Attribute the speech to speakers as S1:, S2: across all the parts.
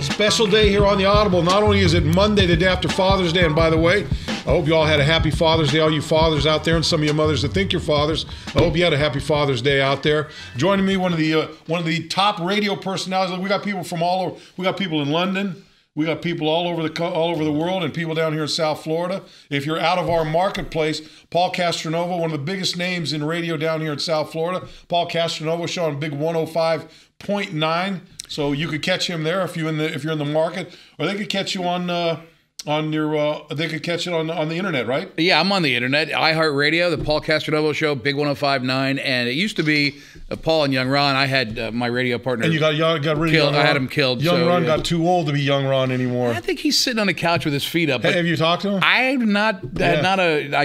S1: Special day here on the Audible. Not only is it Monday, the day after Father's Day, and by the way, I hope you all had a happy Father's Day, all you fathers out there, and some of you mothers that think you're fathers. I hope you had a happy Father's Day out there. Joining me, one of the top radio personalities. We got people from all over. We got people in London. We got people all over the world, and people down here in South Florida. If you're out of our marketplace, Paul Castronovo, one of the biggest names in radio down here in South Florida. Paul Castronovo, show on Big 105.9. So you could catch him there if you're in the market, or they could catch you on they could catch it on the internet, right?
S2: Yeah, I'm on the internet. iHeartRadio, the Paul Castronovo Show, Big 105.9, and it used to be Paul and Young Ron. I had my radio partner.
S1: And you got rid of
S2: killed.
S1: Young Ron.
S2: I had him killed.
S1: Young Ron got too old to be Young Ron anymore.
S2: I think he's sitting on the couch with his feet up.
S1: Hey, have you talked to him?
S2: I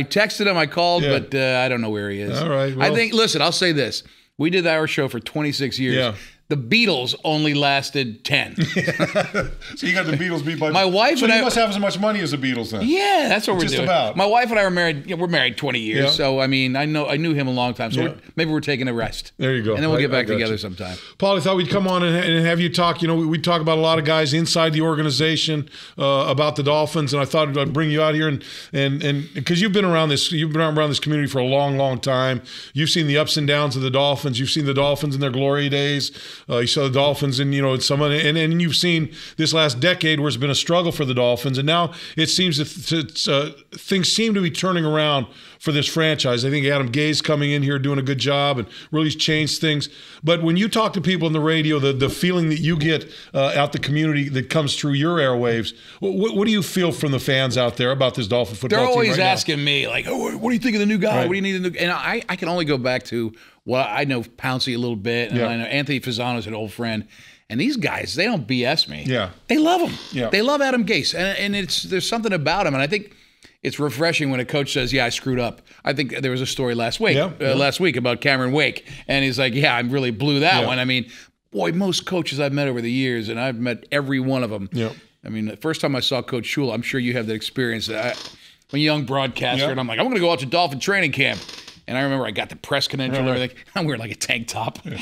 S2: texted him. I called, but I don't know where he is.
S1: All right. Well,
S2: listen, I'll say this: we did our show for 26 years.
S1: Yeah.
S2: The Beatles only lasted 10.
S1: So you got the Beatles beat by...
S2: My wife and
S1: you must have as much money as the Beatles then.
S2: Yeah, that's what we're doing.
S1: Just about.
S2: My wife and I were married. We're married 20 years. Yeah. So, I mean, I knew him a long time. So maybe we're taking a rest.
S1: There you go.
S2: And then we'll get back together sometime.
S1: Paul, I thought we'd come on and have you talk. You know, we talk about a lot of guys inside the organization about the Dolphins, and I thought I'd bring you out here and because you've been around this community for a long, long time. You've seen the ups and downs of the Dolphins. You've seen the Dolphins in their glory days. You saw the Dolphins and and you've seen this last decade where it's been a struggle for the Dolphins, and now it seems that things seem to be turning around for this franchise. I think Adam Gase coming in here doing a good job and really changed things. But when you talk to people on the radio, the feeling that you get out the community that comes through your airwaves, what do you feel from the fans out there about this Dolphin football team?
S2: They're always
S1: right
S2: asking me, like, oh, what do you think of the new guy?
S1: Right.
S2: What do you need a new? And I can only go back to, well, I know Pouncey a little bit, and I know Anthony Fasano's an old friend. And these guys, they don't BS me.
S1: Yeah.
S2: They love him.
S1: Yeah.
S2: They love Adam Gase. And there's something about him. And I think it's refreshing when a coach says, yeah, I screwed up. I think there was a story last week about Cameron Wake. And he's like, yeah, I really blew that one. I mean, boy, most coaches I've met over the years, and I've met every one of them.
S1: Yeah.
S2: I mean, the first time I saw Coach Shula, I'm sure you have that experience. I'm a young broadcaster, and I'm like, I'm going to go out to Dolphin training camp. And I remember I got the press credential and everything. I'm wearing like a tank top. Coach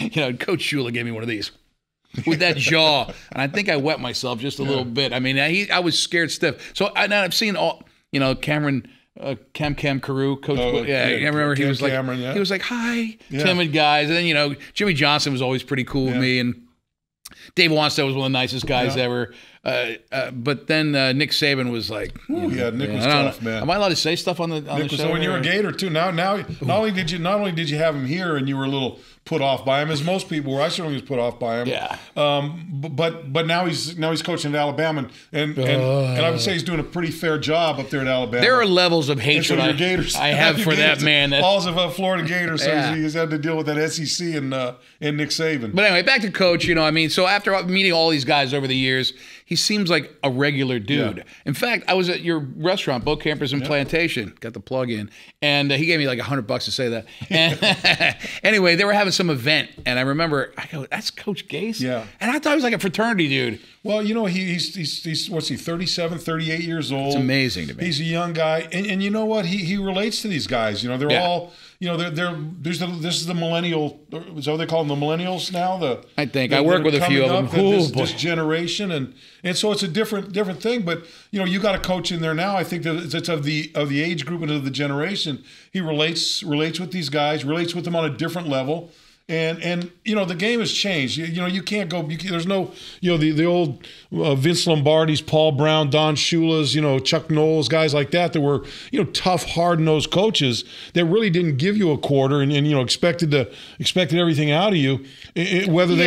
S2: Shula gave me one of these. With that jaw, and I think I wet myself just a little bit. I mean, I was scared stiff. So I've seen all, Cameron, Cam Carew, Coach. I remember he was like, he was like, hi, timid guys, and then Jimmy Johnson was always pretty cool with me, and Dave Wanstead was one of the nicest guys ever. But then Nick Saban was like,
S1: Nick was tough, man.
S2: Am I allowed to say stuff on the show?
S1: So when you're a Gator too, now not only did you have him here and you were a little put off by him, as most people were. I certainly was put off by him.
S2: Yeah.
S1: But now he's coaching at Alabama, and I would say he's doing a pretty fair job up there at Alabama.
S2: There are levels of hatred I have for that man.
S1: All of Florida Gators, so he's had to deal with that SEC and Nick Saban.
S2: But anyway, back to Coach. So after meeting all these guys over the years, he seems like a regular dude. Yeah. In fact, I was at your restaurant, Bokamper's in Plantation, got the plug in, and he gave me like $100 to say that. And anyway, they were having some event, and I remember, I go, that's Coach Gase?
S1: Yeah.
S2: And I thought he was like a fraternity dude.
S1: Well, he's what's he, 37, 38 years old.
S2: It's amazing to me.
S1: He's a young guy, and you know what? He relates to these guys. They're all, this is the millennial, is that what they call them, the millennials now?
S2: I think. I work with a few of them.
S1: This generation, and so it's a different thing. But you got a coach in there now. I think that it's of the age group and of the generation. He relates with these guys, relates with them on a different level. And the game has changed. You can't go. There's no the old Vince Lombardi's, Paul Brown, Don Shula's, Chuck Knowles, guys like that were tough, hard-nosed coaches that really didn't give you a quarter and expected everything out of you. Whether they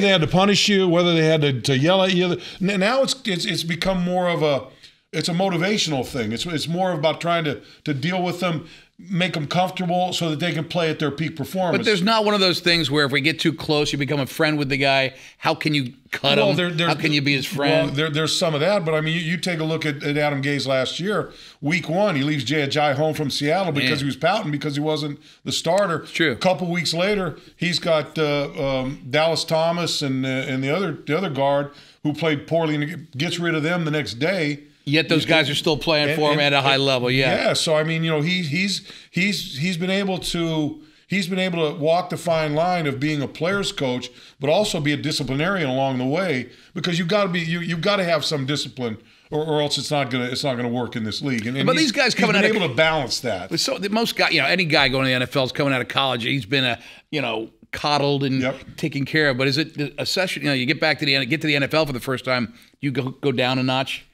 S1: had to punish you, whether they had to yell at you. Now it's become more of a motivational thing. It's more about trying to deal with them, make them comfortable so that they can play at their peak performance.
S2: But there's not one of those things where if we get too close, you become a friend with the guy. How can you cut him? How can you be his friend?
S1: Well, there's some of that, but I mean, you take a look at Adam Gase last year. Week 1, he leaves Jai home from Seattle because he was pouting because he wasn't the starter.
S2: It's true.
S1: A couple weeks later, he's got Dallas Thomas and the other guard who played poorly and gets rid of them the next day.
S2: Yet those guys are still playing for him at a high level. Yeah.
S1: So I mean, he's been able to he's been able to walk the fine line of being a player's coach, but also be a disciplinarian along the way, because you've got to be you've got to have some discipline, or else it's not gonna work in this league. And
S2: but these guys coming
S1: he's been
S2: out
S1: able to balance that.
S2: So most guys, any guy going to the NFL is coming out of college. He's been coddled and taken care of. But is it a session? You get back to the NFL for the first time, you go down a notch.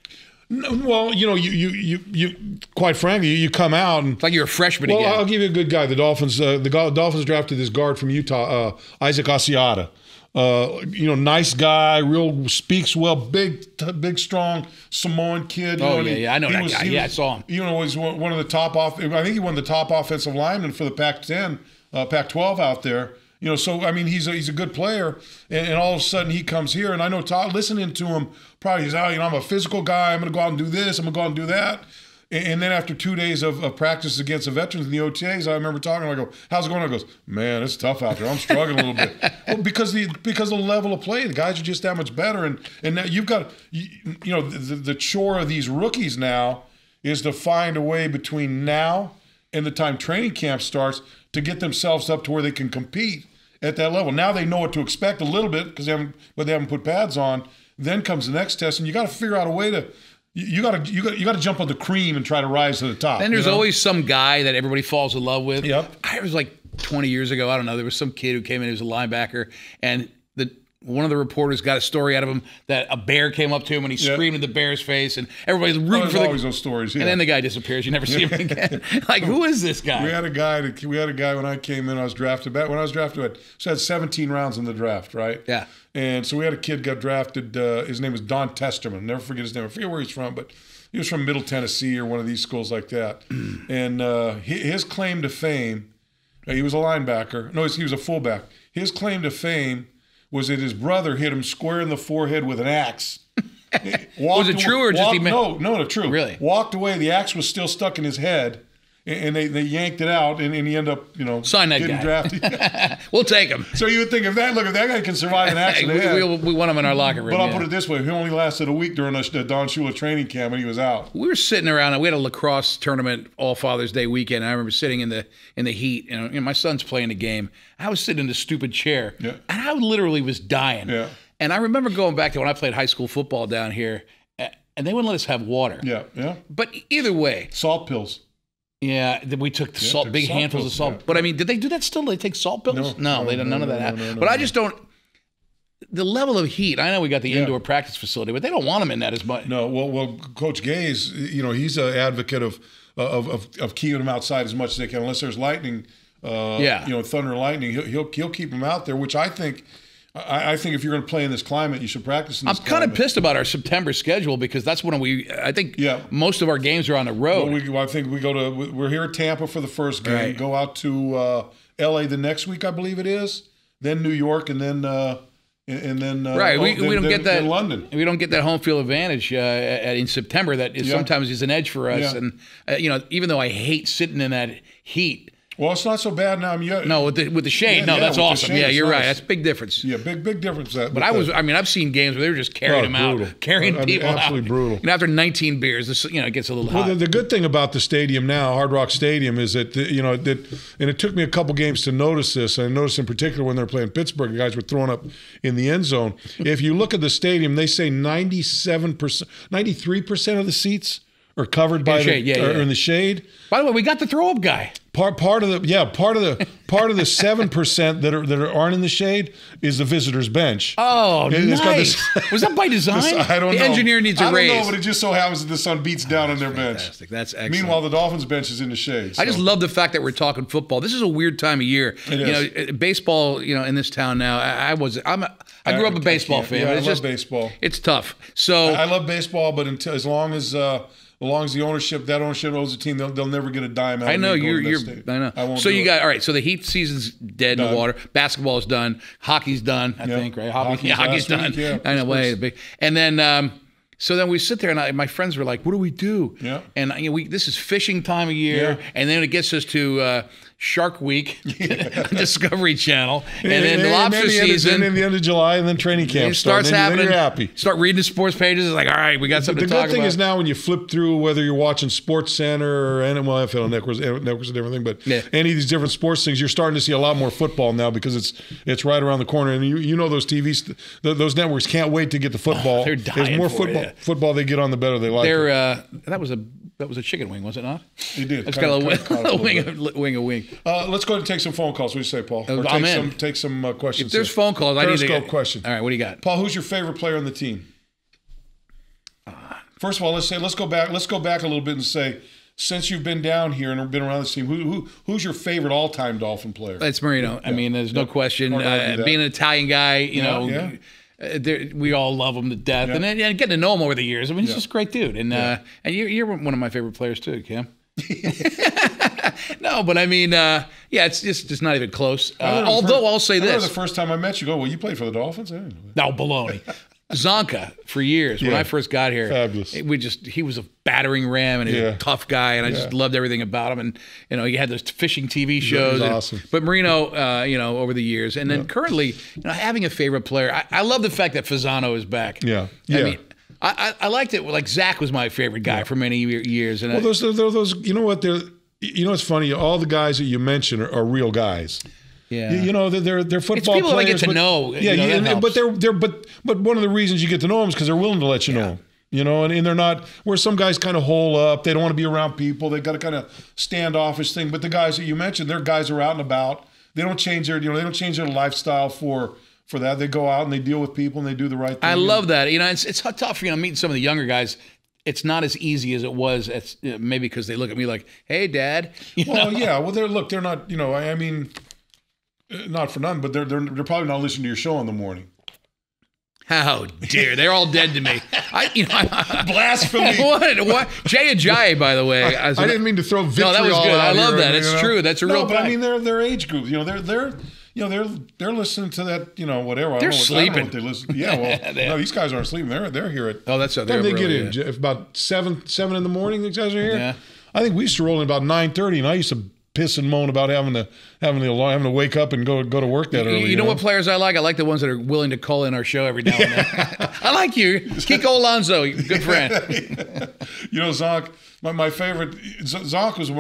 S1: Well, you quite frankly, you come out and
S2: it's like you're a freshman again.
S1: I'll give you a good guy. The Dolphins drafted this guard from Utah, Isaac Asiata. Nice guy, speaks well, big, strong Samoan kid.
S2: I know that guy. I saw him.
S1: Was one of the top I think he won the top offensive lineman for the Pac-10, Pac-12 out there. So I mean, he's a good player, and all of a sudden he comes here, and I know Todd, listening to him, probably he's out. I'm a physical guy. I'm going to go out and do this. I'm going to go out and do that. And then after 2 days of practice against the veterans in the OTAs, I remember talking. I go, "How's it going?" I goes, "Man, it's tough out there. I'm struggling a little bit." Well, because of the level of play, the guys are just that much better. And now you've got, the chore of these rookies now is to find a way between now and the time training camp starts to get themselves up to where they can compete at that level. Now they know what to expect a little bit because they haven't put pads on. Then comes the next test, and you got to figure out a way to. You got to jump on the cream and try to rise to the top.
S2: And there's always some guy that everybody falls in love with.
S1: Yep.
S2: I was like 20 years ago. I don't know. There was some kid who came in. He was a linebacker, and one of the reporters got a story out of him that a bear came up to him and he screamed in the bear's face, and everybody's rooting for
S1: always those stories. Yeah.
S2: And then the guy disappears. You never see him again. Like, who is this guy?
S1: We had a guy when I came in. I was drafted back when I was drafted. I had 17 rounds in the draft, right?
S2: Yeah.
S1: And so we had a kid got drafted. His name was Don Testerman. Never forget his name. I forget where he's from, but he was from Middle Tennessee or one of these schools like that. And his claim to fame, he was a linebacker. No, he was a fullback. His claim to fame was that his brother hit him square in the forehead with an axe.
S2: Was it true or just he meant?
S1: No, true.
S2: Really?
S1: Walked away. The axe was still stuck in his head, and they yanked it out, and he ended up,
S2: sign that
S1: getting
S2: guy.
S1: Drafted.
S2: We'll take him.
S1: So you would think if that guy can survive an accident.
S2: We want him in our locker room.
S1: But I'll put it this way: he only lasted a week during the Don Shula training camp, and he was out.
S2: We were sitting around. We had a lacrosse tournament all Father's Day weekend. And I remember sitting in the heat. My son's playing the game. I was sitting in the stupid chair, and I literally was dying.
S1: Yeah.
S2: And I remember going back to when I played high school football down here, and they wouldn't let us have water.
S1: Yeah.
S2: But either way,
S1: salt pills.
S2: Yeah, we took big handfuls of salt.
S1: Yeah.
S2: But I mean, did they do that still? Did they take salt pills? No, they don't. None of that.
S1: No,
S2: but I just don't. The level of heat. I know we got the indoor practice facility, but they don't want them in that as much.
S1: No, well, Coach Gaze, he's an advocate of keeping them outside as much as they can, unless there's lightning. Thunder and lightning. He'll keep them out there, which I think if you're going to play in this climate, you should practice in this climate.
S2: I'm kind of pissed about our September schedule because that's when most of our games are on the road.
S1: Well, I think we're here at Tampa for the first game.
S2: Right.
S1: Go out to LA the next week, I believe it is. Then New York, and then
S2: right. We don't get that
S1: in London.
S2: We don't get that home field advantage in September. That is sometimes is an edge for us.
S1: Yeah.
S2: And even though I hate sitting in that heat.
S1: Well, it's not so bad now.
S2: No, with the shade. That's awesome. Yeah, you're right. That's a big difference.
S1: Yeah, big difference.
S2: But I've seen games where they were just carrying them out, carrying people out.
S1: Absolutely brutal.
S2: After 19 beers, it gets a little hot.
S1: Well, the good thing about the stadium now, Hard Rock Stadium, is that and it took me a couple games to notice this. I noticed in particular when they were playing Pittsburgh, the guys were throwing up in the end zone. If you look at the stadium, they say 93% of the seats are covered by in the shade.
S2: By the way, we got the throw up guy.
S1: Part of the 7% that aren't in the shade is the visitors bench.
S2: Oh, nice. Was that by design?
S1: I don't know.
S2: The engineer needs a raise.
S1: I don't know, but it just so happens that the sun beats down on their bench.
S2: That's excellent.
S1: Meanwhile, the Dolphins bench is in the shade.
S2: I just love the fact that we're talking football. This is a weird time of year.
S1: It is.
S2: Baseball. In this town now. I grew up a baseball fan.
S1: Yeah,
S2: but
S1: I love baseball.
S2: It's tough. So
S1: I love baseball, but as long as that ownership owns the team, they'll never get a dime out of me.
S2: I know I know.
S1: I won't
S2: so you
S1: it.
S2: got all right. So the Heat season's dead in the water. Basketball is done. Hockey's done. I think right. Hockey's done. I know. And then. So then we sit there, and my friends were like, "What do we do?"
S1: Yeah.
S2: And this is fishing time of year,
S1: Yeah.
S2: and then it gets us to Shark Week, Discovery Channel, and then lobster season.
S1: And then the end of July, and then training camp starts happening. Then you're happy.
S2: Start reading the sports pages. It's like, all right, we got something to talk about.
S1: The good thing is now when you flip through, whether you're watching Sports Center or NFL Network's a different thing, but any of these different sports things, you're starting to see a lot more football now because it's right around the corner. And you know those TVs, those networks can't wait to get the football.
S2: They're dying.
S1: There's more football they get on, the better they like it.
S2: That was a chicken wing, was it not?
S1: It did.
S2: It's got a wing.
S1: Let's go ahead and take some phone calls. What do you say, Paul? Or take some questions.
S2: If there's phone calls, I need to get
S1: question.
S2: All right, what do you got?
S1: Paul, who's your favorite player on the team? First of all, let's go back a little bit and say, since you've been down here and been around this team, who's your favorite all-time Dolphin player?
S2: It's Marino. I mean, there's no question. Being an Italian guy, we all love him to death, and getting to know him over the years. I mean, he's just a great dude, and you're one of my favorite players too, Kim. No, but I mean, it's just not even close. Although I'll say this: I
S1: remember the first time I met you, well, you played for the Dolphins?
S2: No, baloney. Csonka for years when I first got here.
S1: Fabulous.
S2: He was a battering ram and he was a tough guy, and I just loved everything about him. And he had those fishing TV shows.
S1: Awesome.
S2: But Marino, over the years, and then currently, having a favorite player. I love the fact that Fasano is back.
S1: Yeah.
S2: I mean, I liked it. Like Zach was my favorite guy for many years. And
S1: those you know what they're. It's funny. All the guys that you mentioned are real guys.
S2: Yeah,
S1: they're football
S2: it's people
S1: players.
S2: That get to know.
S1: But one of the reasons you get to know them is because they're willing to let you know them. And they're not where some guys kind of hole up. They don't want to be around people. They got a kind of standoffish thing. But the guys that you mentioned, they're guys who are out and about. They don't change their their lifestyle for that. They go out and they deal with people and they do the right thing.
S2: I love that. It's tough. Meeting some of the younger guys. It's not as easy as it was. Maybe because they look at me like, "Hey, Dad."
S1: Well, they're not. I mean. Not for none, but they're probably not listening to your show in the morning.
S2: How dare! They're all dead to me.
S1: Blasphemy.
S2: What? Jay Ajayi, by the way.
S1: I didn't mean to throw vitriol.
S2: No, that was good. I love that.
S1: It's
S2: true. That's a real.
S1: But I mean, they're age group. They're listening to that. Whatever.
S2: They're sleeping.
S1: I don't know what they listen. Yeah. Well, no, these guys aren't sleeping. They're here at.
S2: Oh, that's how
S1: they get in. If about 7 in the morning, these guys are here.
S2: Yeah.
S1: I think we used to roll in about 9:30, and I used to piss and moan about having to wake up and go to work that early.
S2: You know what players I like? I like the ones that are willing to call in our show every now and then. I like you, Kiko Alonso, good friend.
S1: Zonk, my favorite. Zonk was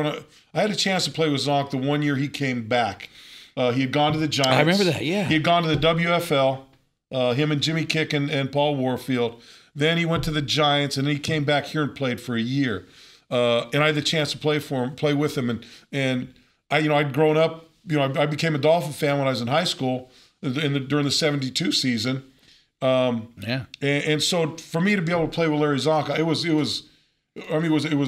S1: I had a chance to play with Zonk the one year he came back. He had gone to the Giants.
S2: I remember that. Yeah,
S1: he had gone to the WFL. Him and Jimmy Kick and Paul Warfield. Then he went to the Giants, and then he came back here and played for a year. And I had the chance to play with him, and I'd grown up. I became a Dolphin fan when I was in high school during the '72 season. And so for me to be able to play with Larry Csonka, it was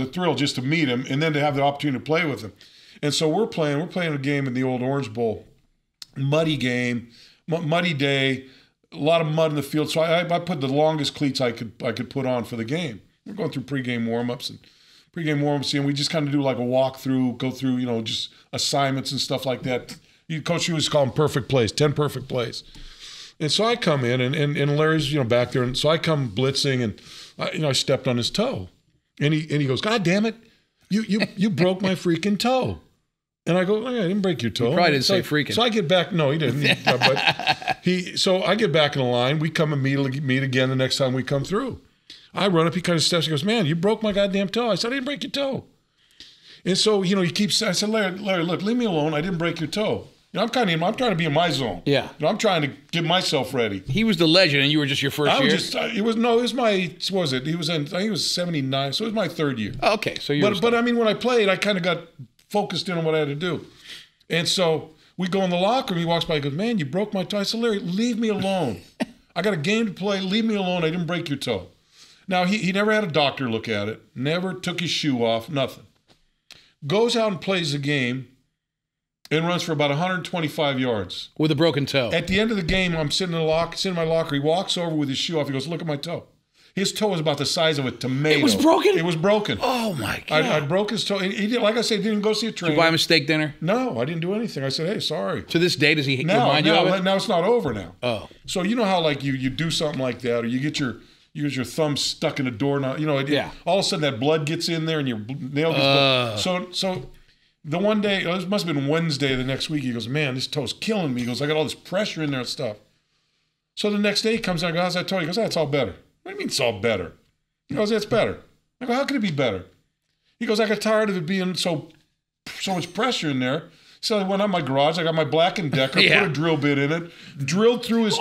S1: a thrill just to meet him and then to have the opportunity to play with him. And so we're playing a game in the old Orange Bowl, muddy game, muddy day, a lot of mud in the field. So I put the longest cleats I could put on for the game. We're going through pregame warm-ups, and we just kind of do like a walkthrough, go through, just assignments and stuff like that. Coach used to call them perfect plays, 10 perfect plays. And so I come in, and Larry's, back there, and so I come blitzing, and I stepped on his toe. And he goes, "God damn it, you broke my freaking toe." And I go, "I didn't break your toe."
S2: He probably didn't say freaking.
S1: So I get back. No, he didn't. So I get back in the line. We come and meet again the next time we come through. I run up. He kind of steps. He goes, "Man, you broke my goddamn toe." I said, "I didn't break your toe." And so he keeps. I said, Larry, look, leave me alone. I didn't break your toe. I'm trying to be in my zone.
S2: Yeah.
S1: I'm trying to get myself ready.
S2: He was the legend, and you were just your first year?
S1: It was my, what was it? He was I think it was 79, so it was my third year.
S2: Oh, okay. So
S1: But I mean, when I played, I kind of got focused in on what I had to do. And so we go in the locker room. He walks by. He goes, "Man, you broke my toe." I said, "Larry, leave me alone. I got a game to play. Leave me alone. I didn't break your toe." Now, he never had a doctor look at it. Never took his shoe off. Nothing. Goes out and plays the game. And runs for about 125 yards.
S2: With a broken toe.
S1: At the end of the game, I'm sitting in my locker. He walks over with his shoe off. He goes, "Look at my toe." His toe was about the size of a tomato.
S2: It was broken?
S1: It was broken.
S2: Oh, my God.
S1: I broke his toe. He did, like I said, he didn't go see a trainer.
S2: Did you buy him a steak dinner?
S1: No, I didn't do anything. I said, "Hey, sorry."
S2: To this day, does he remind you of it?
S1: Now it's not over now.
S2: Oh.
S1: So you know how like you do something like that, or you get your thumb stuck in a doorknob. All of a sudden that blood gets in there and your nail gets blood. So The one day, it must have been Wednesday the next week, he goes, man, this toe's killing me. He goes, I got all this pressure in there and stuff. So the next day he comes out and goes, how's that toe? He goes, it's all better. What do you mean it's all better? He goes, it's better. I go, how can it be better? He goes, I got tired of it being so much pressure in there. So I went out my garage. I got my Black & Decker, put a drill bit in it, drilled through his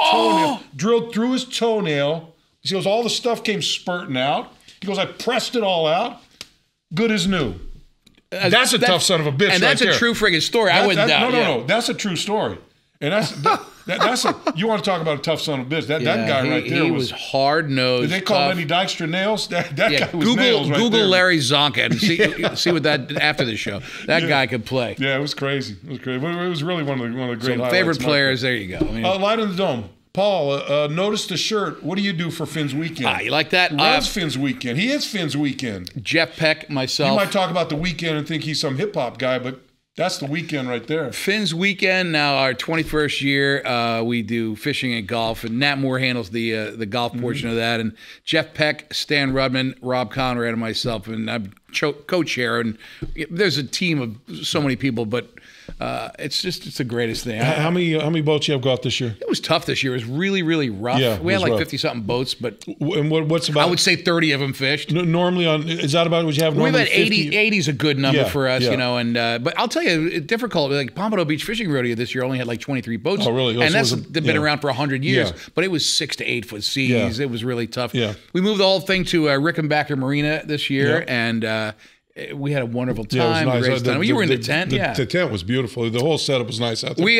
S1: toenail. He goes, all the stuff came spurting out. He goes, I pressed it all out. Good as new. That's a tough son of a bitch,
S2: and that's a true friggin' story. I wouldn't doubt.
S1: No. That's a true story. And that's you want to talk about a tough son of a bitch. That guy right there
S2: was hard nosed.
S1: Did they call him any Dykstra nails? That guy was nails right
S2: Google
S1: there.
S2: Larry Csonka and see what that after the show. That guy could play.
S1: Yeah, it was crazy. It was really one of the great highlights.
S2: Favorite players. There you go.
S1: Light in the Dome. Paul, notice the shirt. What do you do for Finn's Weekend?
S2: You like that?
S1: Runs Finn's Weekend. He is Finn's Weekend.
S2: Jeff Peck, myself.
S1: You might talk about the Weekend and think he's some hip hop guy, but that's the Weekend right there.
S2: Finn's Weekend, now our 21st year, we do fishing and golf, and Nat Moore handles the golf portion of that. And Jeff Peck, Stan Rudman, Rob Conrad, and myself, and I'm co-chair. And there's a team of so many people, but it's the greatest thing.
S1: How many boats you have go out this year?
S2: It was tough this year. It was really, really rough.
S1: Yeah,
S2: we had like 50-something boats, but
S1: and what's about?
S2: I would say 30 of them fished.
S1: Normally, is that about what you have?
S2: We've
S1: Normally
S2: had 80 is a good number for us,
S1: yeah.
S2: And but I'll tell you, it's difficult. Like Pompano Beach Fishing Rodeo this year only had like 23 boats.
S1: Oh, really?
S2: And they've been around for 100 years, but it was 6 to 8 foot seas.
S1: Yeah.
S2: It was really tough.
S1: Yeah.
S2: We moved the whole thing to Rickenbacker Marina this year, and we had a wonderful time.
S1: Yeah, it was nice.
S2: You were in the tent,
S1: The tent was beautiful. The whole setup was nice out there.
S2: We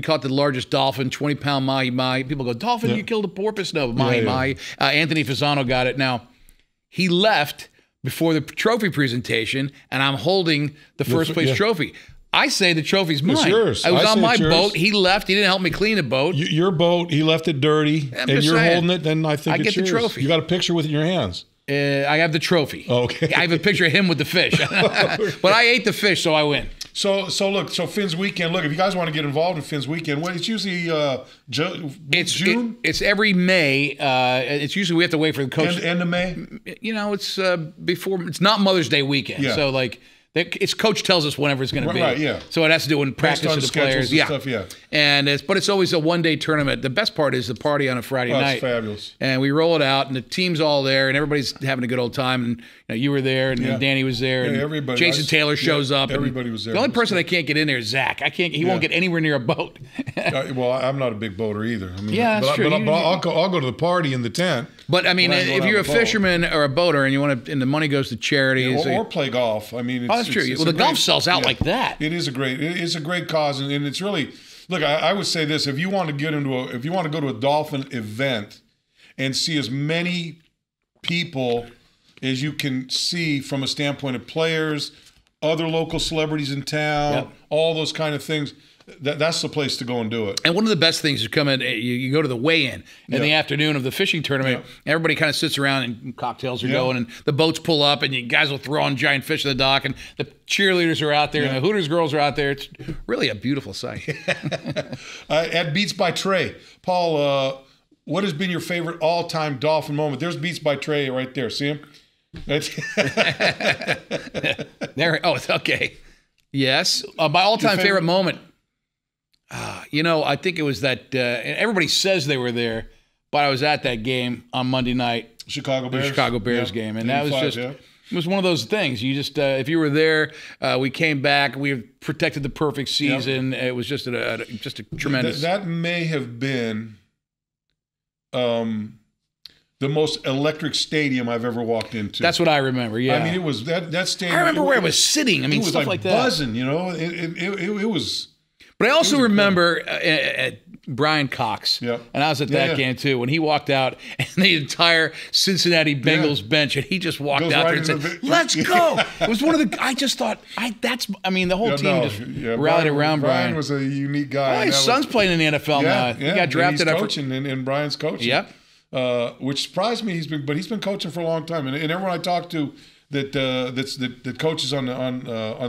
S2: caught the largest dolphin, 20-pound mahi-mahi. People go, dolphin, you killed a porpoise? No, mahi-mahi. Anthony Fasano got it. Now, he left before the trophy presentation, and I'm holding the first place trophy. I say the trophy's mine.
S1: It's yours.
S2: I was on my boat. He left. He didn't help me clean the boat.
S1: Your boat, he left it dirty, and you're holding it, then I think it's yours.
S2: I get the trophy.
S1: You got a picture with it in your hands.
S2: I have the trophy.
S1: Oh, okay.
S2: I have a picture of him with the fish. But I ate the fish, so I win.
S1: So Finn's Weekend. Look, if you guys want to get involved in Finn's Weekend, it's usually June.
S2: It's every May. It's usually we have to wait for the coach.
S1: End of May.
S2: It's before. It's not Mother's Day weekend.
S1: Yeah.
S2: So like. It's coach tells us whenever it's going to be.
S1: Right, yeah.
S2: So it has to do with practice of the players.
S1: And stuff, yeah.
S2: And it's always a one-day tournament. The best part is the party on a Friday night.
S1: That's fabulous.
S2: And we roll it out, and the team's all there, and everybody's having a good old time. And you were there, and Danny was there, and
S1: everybody.
S2: Jason Taylor shows up.
S1: Everybody was there.
S2: The only person that can't get in there is Zach. He won't get anywhere near a boat.
S1: Well, I'm not a big boater either.
S2: That's true.
S1: But I'll go to the party in the tent.
S2: But if you're a fisherman or a boater, and you want to, and the money goes to charities,
S1: or play golf.
S2: That's true. Well, the golf sells out like that.
S1: It's a great cause, and it's really. Look, I would say this: if you want to go to a dolphin event and see as many people as you can see from a standpoint of players, other local celebrities in town, all those kind of things. That's the place to go and do it.
S2: And one of the best things is come in, you go to the weigh-in in the afternoon of the fishing tournament. Everybody kind of sits around and cocktails are going, and the boats pull up, and you guys will throw on giant fish at the dock, and the cheerleaders are out there, and the Hooters girls are out there. It's really a beautiful sight.
S1: At Beats by Trey, Paul, what has been your favorite all-time dolphin moment? There's Beats by Trey right there. See him?
S2: There. Oh, okay. Yes. My all-time favorite moment. I think it was that everybody says they were there, but I was at that game on Monday night.
S1: Chicago Bears
S2: game. And that was just, it was one of those things. You just, if you were there, we came back, we protected the perfect season. It was just a tremendous.
S1: That may have been the most electric stadium I've ever walked into.
S2: That's what I remember, yeah.
S1: I mean, it was that stadium.
S2: I remember where I was sitting. I mean, stuff like that.
S1: It was buzzing, it was.
S2: But I also remember at Brian Cox, and I was at that game too, when he walked out and the entire Cincinnati Bengals bench, and he just walked out there and said, let's go. It was one of the, I just thought, the whole team just rallied around Brian.
S1: Brian was a unique guy.
S2: Well, his son's playing in the NFL now. He got drafted
S1: up. He's coaching, and Brian's coaching.
S2: Yep.
S1: Which surprised me. He's been coaching for a long time, and everyone I talk to that coaches on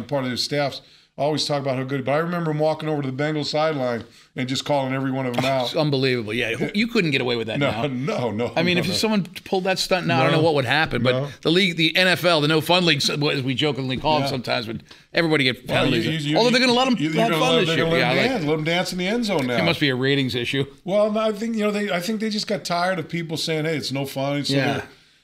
S1: part of their staffs always talk about how good. But I remember him walking over to the Bengals sideline and just calling every one of them out.
S2: It's unbelievable. Yeah, you couldn't get away with that now.
S1: No.
S2: I mean, if someone pulled that stunt now, I don't know what would happen. But the league, the NFL, the no fun league, as we jokingly call them sometimes, but everybody get penalties. Although they're going to let them have fun this year.
S1: Let them dance in the end zone now.
S2: It must be a ratings issue.
S1: Well, I think I think they just got tired of people saying, "Hey, it's no fun." So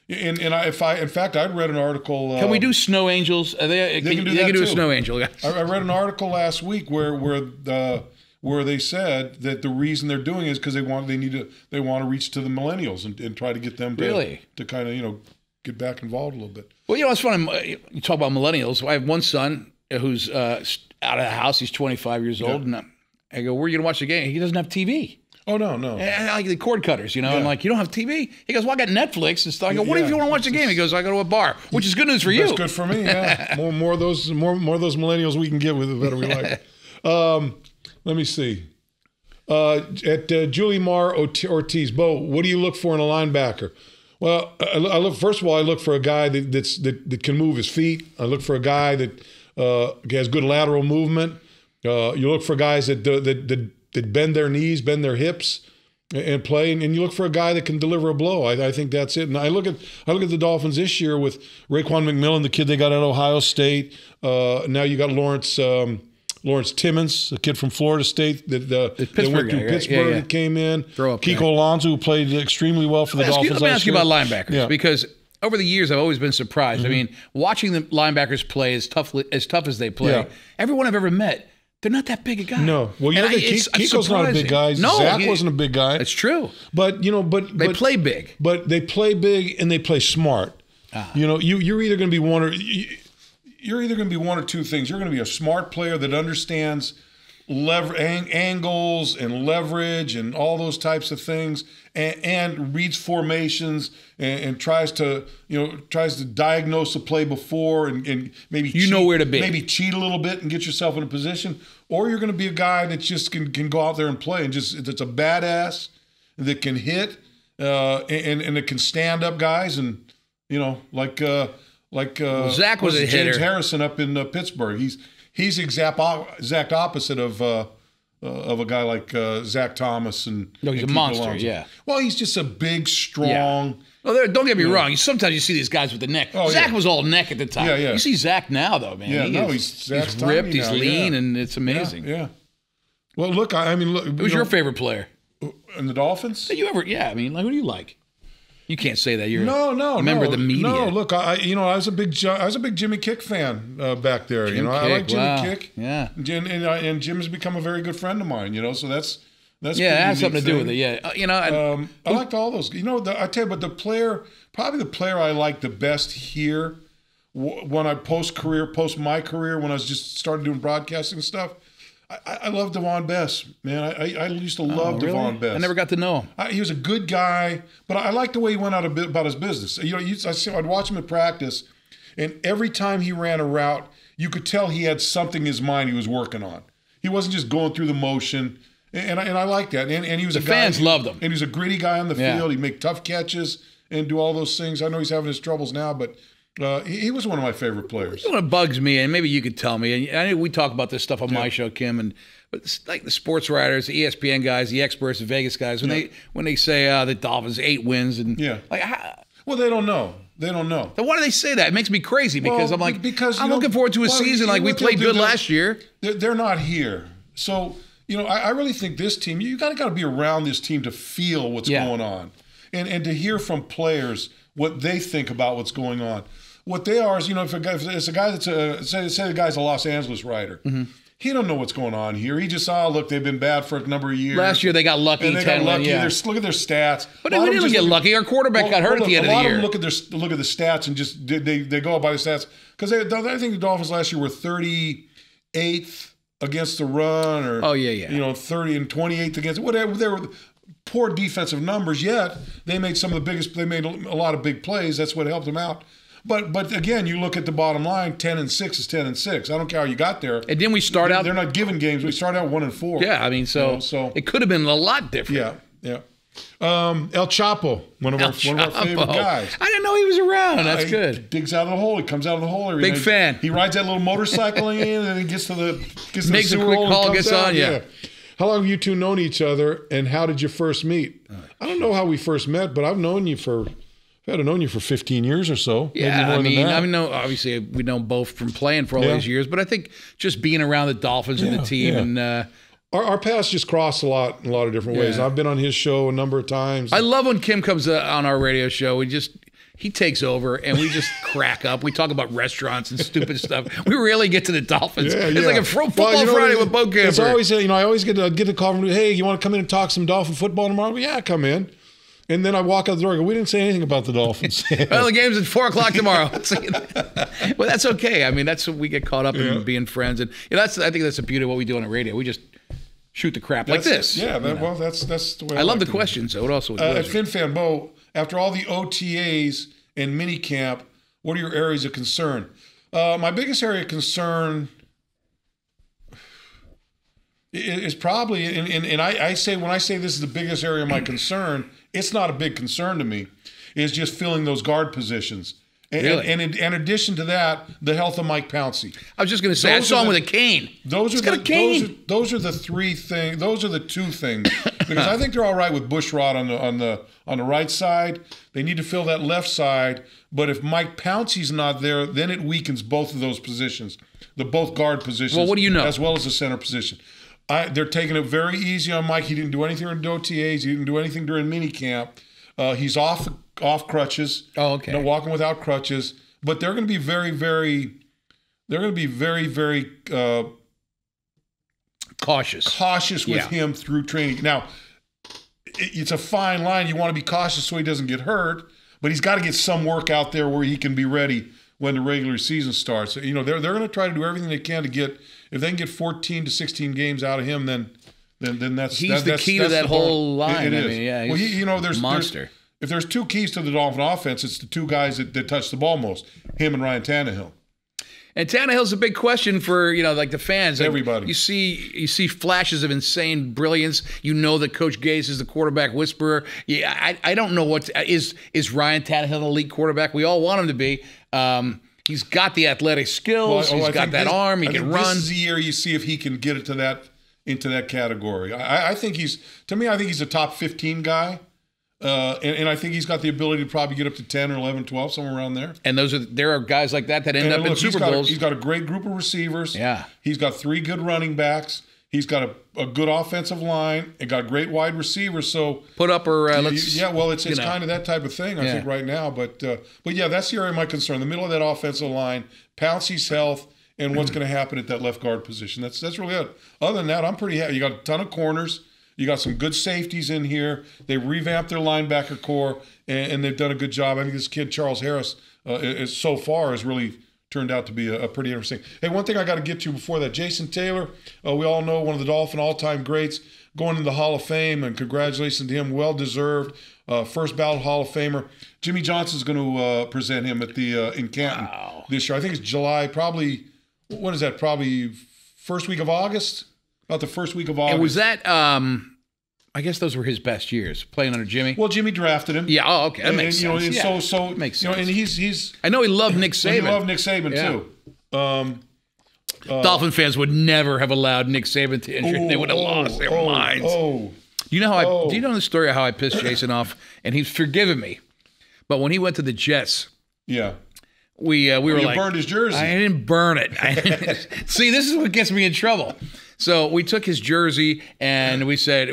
S1: in fact, I'd read an article.
S2: Can we do snow angels? They can do a snow angel.
S1: I read an article last week where they said that the reason they're doing it is because they want to reach to the millennials and try to get them to kind of get back involved a little bit.
S2: Well, it's funny. You talk about millennials. I have one son who's out of the house. He's 25 years old, and I go, "Where are you gonna watch the game?" He doesn't have TV.
S1: Oh, no.
S2: And I like the cord cutters, I'm like, "You don't have TV?" He goes, "Well, I got Netflix and stuff." I go, "What if you want to watch the game?" He goes, "I go to a bar," which is good news for you.
S1: That's good for me. Yeah, more of those millennials we can get with, the better we like. Let me see. At Julie Mar Ortiz, Bo, what do you look for in a linebacker? Well, first of all, I look for a guy that can move his feet. I look for a guy that has good lateral movement. You look for guys that bend their knees, bend their hips, and play. And you look for a guy that can deliver a blow. I think that's it. And I look at the Dolphins this year with Raekwon McMillan, the kid they got at Ohio State. Now you got Lawrence Timmons, a kid from Florida State that went through Pittsburgh that came in. Kiko Alonso, who played extremely well for the Dolphins last year.
S2: Let me ask you about linebackers because over the years I've always been surprised. Mm-hmm. I mean, watching the linebackers play as tough as they play, everyone I've ever met, they're not that big a guy.
S1: No. Well, Kiko's not a big guy.
S2: No,
S1: Zach wasn't a big guy.
S2: That's true.
S1: But
S2: they play big.
S1: But they play big and they play smart. You're either going to be one or two things. You're going to be a smart player that understands angles and leverage and all those types of things, and reads formations and tries to diagnose the play before and maybe
S2: know where to be.
S1: Maybe cheat a little bit and get yourself in a position. Or you're going to be a guy that just can go out there and play and that's a badass that can hit and that can stand up guys and Zach
S2: was a hitter.
S1: James Harrison up in Pittsburgh. He's the exact opposite of a guy like Zach Thomas and
S2: he's a monster. Alonso. Yeah.
S1: Well, he's just a big, strong. Yeah.
S2: Well, don't get me wrong. Sometimes you see these guys with the neck. Zach was all neck at the time.
S1: Yeah.
S2: You see Zach now, though, man.
S1: He's
S2: ripped. He's lean, and it's amazing.
S1: Yeah. Well, look.
S2: Who's your favorite player
S1: in the Dolphins?
S2: That you ever? Yeah. I mean, who do you like? You can't say that. You're a
S1: member
S2: of the media.
S1: No, look, I was a big Jimmy Kick fan back there. I like Jimmy Kick.
S2: Yeah,
S1: and Jim has become a very good friend of mine. So that's
S2: it has something to do with it. Yeah,
S1: I liked all those. I tell you, but the player I liked the best here when I post my career when I was just started doing broadcasting and stuff. I love Devon Best, man. I used to love Devon Best.
S2: I never got to know him.
S1: He was a good guy, but I liked the way he went out about his business. I'd watch him at practice, and every time he ran a route, you could tell he had something in his mind he was working on. He wasn't just going through the motion, and I liked that. And he was
S2: fans loved him.
S1: And he was a gritty guy on the field. He'd make tough catches and do all those things. I know he's having his troubles now, but he was one of my favorite players.
S2: What bugs me, and maybe you could tell me, and I know we talk about this stuff on my show, Kim, but it's like the sports writers, the ESPN guys, the experts, the Vegas guys, when they say the Dolphins 8 wins, and
S1: well, they don't know. Then
S2: why do they say that? It makes me crazy because I'm like, I'm looking forward to a season like we played good last year.
S1: They're not here, so I really think this team. You got to be around this team to feel what's going on, and to hear from players what they think about what's going on. What they are is, if it's a guy that's say the guy's a Los Angeles writer. Mm-hmm. He don't know what's going on here. He just look, they've been bad for a number of years.
S2: Last year they got lucky.
S1: And they got lucky. Look at their stats.
S2: But we didn't get lucky. Our quarterback got hurt at the end of the year.
S1: A lot of them look at the stats and just they go by the stats because I think the Dolphins last year were 38th against the run, or 30 and 28th against whatever. They were poor defensive numbers. Yet they made some of the biggest. They made a lot of big plays. That's what helped them out. But again, you look at the bottom line. 10-6 is 10-6. I don't care how you got there.
S2: And then we start out.
S1: They're not giving games. We start out 1-4.
S2: Yeah, I mean, so it could have been a lot different.
S1: Yeah. El Chapo, one of our favorite guys.
S2: I didn't know he was around. That's good.
S1: Digs out of the hole. He comes out of the hole.
S2: Big fan.
S1: He rides that little motorcycle in, and then he gets to the
S2: makes a quick call, gets on. Yeah.
S1: How long have you two known each other, and how did you first meet? I don't know how we first met, but I've known you for 15 years or so.
S2: Yeah, I mean, obviously we know both from playing for all these years, but I think just being around the Dolphins and the team and.
S1: Our paths just cross in a lot of different ways. I've been on his show a number of times.
S2: I love when Kim comes on our radio show. He takes over and we just crack up. We talk about restaurants and stupid stuff. We really get to the Dolphins. It's like a football Friday with Bokamper.
S1: It's always, I always get the call from, hey, you want to come in and talk some Dolphin football tomorrow? Yeah, come in. And then I walk out the door and go, we didn't say anything about the Dolphins.
S2: Well, the game's at 4 o'clock tomorrow. Well, that's okay. I mean, that's what we get caught up in being friends. And I think that's the beauty of what we do on the radio. We just shoot the crap like this.
S1: Yeah, well, that's the way
S2: I love the questions. So what else?
S1: FinFan Bo, after all the OTAs and minicamp, what are your areas of concern? My biggest area of concern is probably, and I say, when I say this is the biggest area of my concern, it's not a big concern to me. It's just filling those guard positions. And in addition to that, the health of Mike Pouncey.
S2: I was just going to say, I saw him with a cane.
S1: Those are the three things. Those are the two things. Because I think they're all right with Bushrod on the right side. They need to fill that left side. But if Mike Pouncey's not there, then it weakens both of those positions, both guard positions.
S2: Well, what do you know?
S1: As well as the center position. They're taking it very easy on Mike. He didn't do anything during OTAs. He didn't do anything during minicamp. He's off crutches.
S2: Oh, okay.
S1: Walking without crutches. But they're going to be very, very cautious with him through training. Now, it's a fine line. You want to be cautious so he doesn't get hurt, but he's got to get some work out there where he can be ready when the regular season starts. They're going to try to do everything they can to get, if they can get 14 to 16 games out of him, then that's
S2: the key to that whole line.
S1: It is. Well, there's
S2: monster.
S1: If there's two keys to the Dolphin offense, it's the two guys that touch the ball most, him and Ryan Tannehill.
S2: And Tannehill's a big question for, like the fans. Like,
S1: everybody.
S2: You see flashes of insane brilliance. You know that Coach Gase is the quarterback whisperer. Yeah, I don't know is Ryan Tannehill an elite quarterback? We all want him to be. He's got the athletic skills. He's got that arm. He can run.
S1: This is the year you see if he can get it into that category. I think he's a top 15 guy. And I think he's got the ability to probably get up to 10 or 11, 12, somewhere around there.
S2: And there are guys like that end up in Super Bowls.
S1: He's got a great group of receivers.
S2: Yeah.
S1: He's got 3 good running backs. He's got a good offensive line and got great wide receivers. So
S2: put up or
S1: it's kind of that type of thing, I think, right now. But yeah, that's the area of my concern. The middle of that offensive line, Pouncey's health, and what's going to happen at that left guard position. That's really good. Other than that, I'm pretty happy. You got a ton of corners. You got some good safeties in here. They revamped their linebacker core, and they've done a good job. I think this kid, Charles Harris, so far has really turned out to be a pretty interesting. Hey, one thing I got to get to before that, Jason Taylor, we all know, one of the Dolphin all-time greats, going into the Hall of Fame, and congratulations to him, well-deserved, first ballot Hall of Famer. Jimmy Johnson's going to present him at the in Canton this year. I think it's July, probably, what is that, probably first week of August? About the first week of August.
S2: And was that, I guess those were his best years, playing under Jimmy?
S1: Well, Jimmy drafted him.
S2: Yeah, okay, that makes sense.
S1: It
S2: makes sense.
S1: And he's
S2: I know he loved Nick Saban.
S1: He loved Nick Saban, too.
S2: Dolphin fans would never have allowed Nick Saban to injure him. They would have lost their minds. Do you know the story of how I pissed Jason off? And he's forgiven me. But when he went to the Jets, we were like,
S1: burned his jersey.
S2: I didn't burn it. See, this is what gets me in trouble. So we took his jersey and we said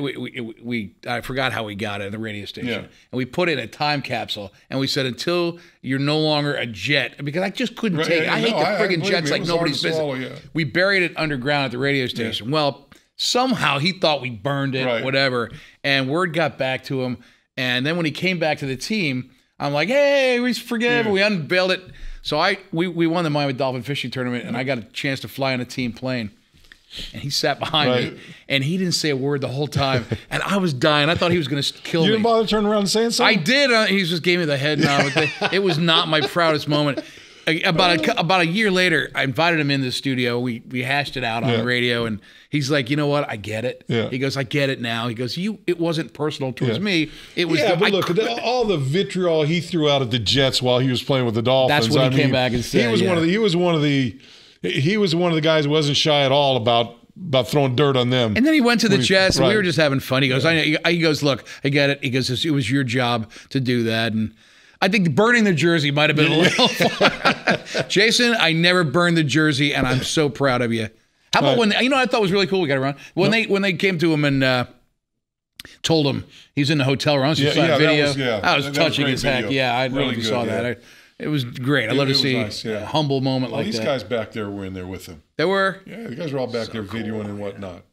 S2: I forgot how we got it at the radio station, and we put it in a time capsule and we said until you're no longer a Jet, because I just couldn't take it. I hate the friggin' Jets like nobody's business. We buried it underground at the radio station. Yeah. Well, somehow he thought we burned it, whatever, and word got back to him. And then when he came back to the team, I'm like, hey, we forgive. We unveiled it. So we won the Miami Dolphin fishing tournament, and I got a chance to fly on a team plane. And he sat behind me, and he didn't say a word the whole time. And I was dying. I thought he was going to kill me.
S1: You didn't bother turning around and saying something?
S2: I did. He just gave me the head nod. It was not my proudest moment. About a year later, I invited him in the studio. We hashed it out on the radio, and he's like, you know what? I get it.
S1: Yeah.
S2: He goes, I get it now. He goes, it wasn't personal towards me. It was.
S1: But look, all the vitriol he threw out at the Jets while he was playing with the Dolphins.
S2: That's what he came back and said.
S1: He was one of the guys who wasn't shy at all about throwing dirt on them.
S2: And then he went to the Jets, and we were just having fun. He goes, he goes, look, I get it. He goes, it was your job to do that, and I think burning the jersey might have been a little fun. Jason, I never burned the jersey, and I'm so proud of you. How about when, I thought was really cool, we got around, when they came to him and told him he's in the hotel room. That was touching as heck. Yeah, I don't know if you saw that. It was great. I love to see a humble moment like that.
S1: These guys back there were in there with him.
S2: They were?
S1: Yeah, the guys were all back there videoing and whatnot.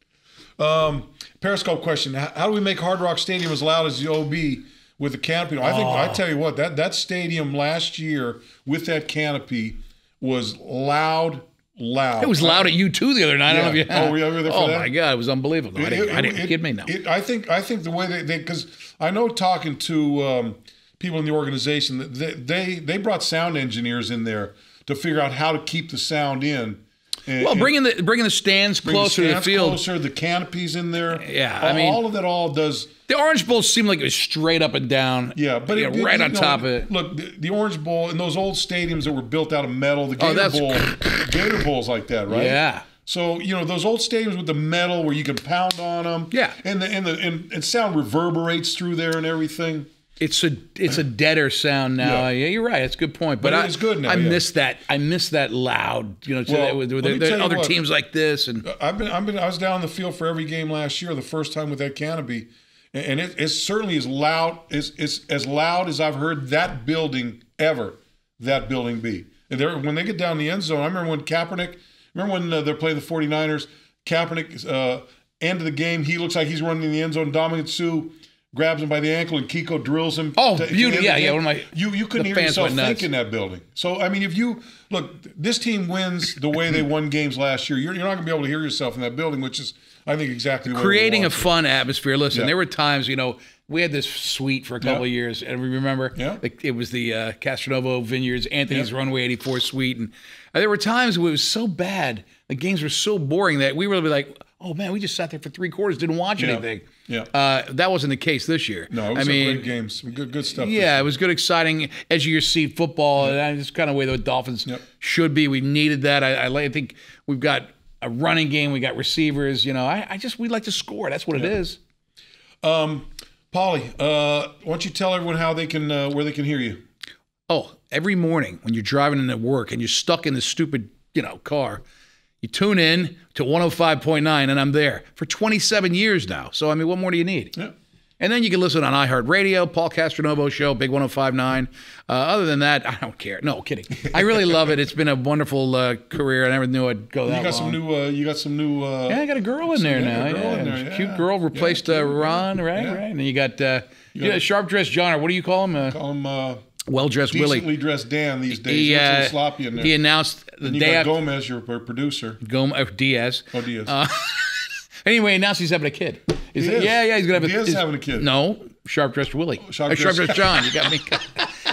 S1: Periscope question. How do we make Hard Rock Stadium as loud as the OB with the canopy? I tell you what, that stadium last year with that canopy was loud.
S2: It was loud at U2 the other night. I don't know if you had.
S1: Were you there for that?
S2: My God, it was unbelievable. I didn't kid me now.
S1: I think the way they because I know talking to people in the organization, they brought sound engineers in there to figure out how to keep the sound in.
S2: Bringing the stands closer to the field,
S1: the canopies in there.
S2: Yeah,
S1: all of that all does.
S2: The Orange Bowl seemed like it was straight up and down.
S1: Yeah, but
S2: right on top of it.
S1: Look, the Orange Bowl and those old stadiums that were built out of metal, the Gator Bowl's like that, right?
S2: Yeah.
S1: So those old stadiums with the metal where you can pound on them.
S2: Yeah.
S1: And sound reverberates through there and everything.
S2: It's a deader sound now. Yeah, you're right. It's a good point. But
S1: it's good now.
S2: I miss that. I miss that loud. With other teams like this. And
S1: I was down the field for every game last year. The first time with that canopy, and it's certainly as loud as loud as I've heard that building ever. That building be. And when they get down the end zone, I remember when Kaepernick. They're playing the 49ers. Kaepernick end of the game. He looks like he's running in the end zone. Dominic Sue grabs him by the ankle, and Kiko drills him.
S2: Oh, beauty! Yeah. One of my
S1: you couldn't hear yourself think in that building. So I mean, if you look, this team wins the way they won games last year. You're not going to be able to hear yourself in that building, which is, I think, exactly what
S2: creating a fun atmosphere. Listen, there were times, we had this suite for a couple of years, and we remember it was the Castronovo Vineyards, Anthony's Runway 84 suite, and there were times where it was so bad, the games were so boring that we were like, oh man, we just sat there for 3 quarters, didn't watch anything.
S1: Yeah.
S2: That wasn't the case this year.
S1: No, it was great games, some good stuff.
S2: Yeah, it was good, exciting, edge of your seat football, and that's kind of the way the Dolphins should be. We needed that. I think we've got a running game, we got receivers. We like to score. That's what it is.
S1: Paulie, why don't you tell everyone how they can where they can hear you?
S2: Oh, every morning when you're driving into work and you're stuck in this stupid car, you tune in to 105.9, and I'm there for 27 years now. So, I mean, what more do you need?
S1: Yeah.
S2: And then you can listen on iHeartRadio, Paul Castronovo Show, Big 105.9. Other than that, I don't care. No, kidding. I really love it. It's been a wonderful career. I never knew I'd go that long.
S1: You got some new.
S2: Yeah, I got a girl in there now. Cute girl replaced Ron, right? Yeah. Right. And then you got Sharp Dressed John, or what do you call him?
S1: Call him
S2: Well-dressed Willie.
S1: Decently dressed Dan these days. He's a little sloppy in there.
S2: He announced the day after.
S1: Gomez, your producer.
S2: Diaz.
S1: Oh, Diaz.
S2: Anyway, he announced he's having a kid. He's going to have a kid.
S1: Diaz having a kid.
S2: No, Sharp-dressed Willie. Sharp-dressed John. You got me.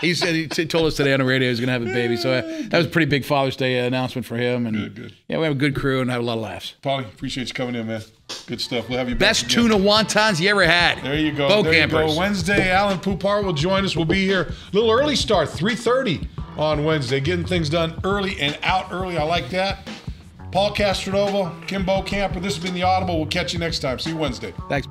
S2: He said he told us today on the radio he's going to have a baby. So that was a pretty big Father's Day announcement for him. And
S1: good.
S2: Yeah, we have a good crew and have a lot of laughs.
S1: Paulie, appreciate you coming in, man. Good stuff. We'll have you back.
S2: Best tuna wontons you ever had.
S1: There you go.
S2: Bokampers.
S1: Wednesday, Alan Poupart will join us. We'll be here. A little early start, 3:30 on Wednesday. Getting things done early and out early. I like that. Paul Castronovo, Kim Bokamper. This has been the Audible. We'll catch you next time. See you Wednesday.
S2: Thanks.